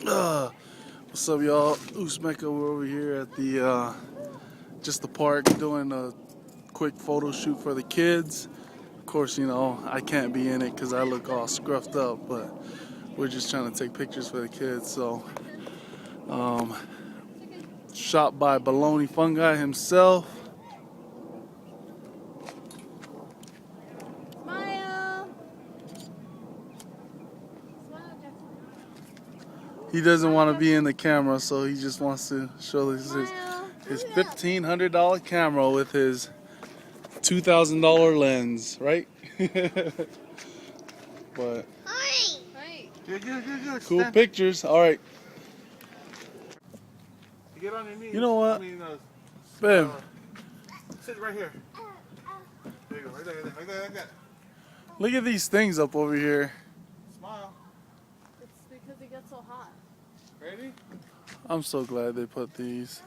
What's up, y'all? Mecca. We're over here at the just the park doing a quick photo shoot for the kids. Of course, you know I can't be in it because I look all scruffed up, but we're just trying to take pictures for the kids. So, shot by Baloney Fungi himself. Smile. He doesn't want to be in the camera, so he just wants to show his $1,500 camera with his $2,000 lens, right? But Hi. Good. cool Stand. pictures. All right. Get on your knees. You know what? I mean, Babe, sit right here. There you go. Right there. Like that. look at these things up over here. Smile. It's because it gets so hot. Ready? I'm so glad they put these,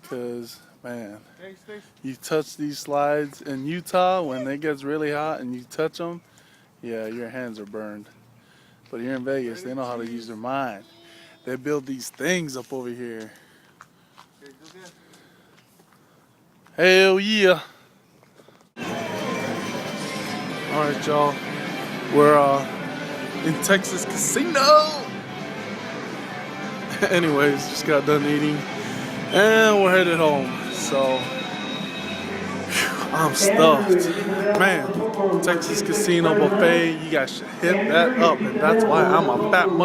because, man, Hey, stay. you touch these slides in Utah when it gets really hot and you touch them, yeah, your hands are burned. But here in Vegas, they know how to use their mind. They build these things up over here. Okay, do that. Hell yeah. Alright, y'all. We're in TeHAS Casino. Anyways, just got done eating and we're headed home. So I'm stuffed. Man, TeHAS Casino buffet, you guys should hit that up, and that's why I'm a fat mother.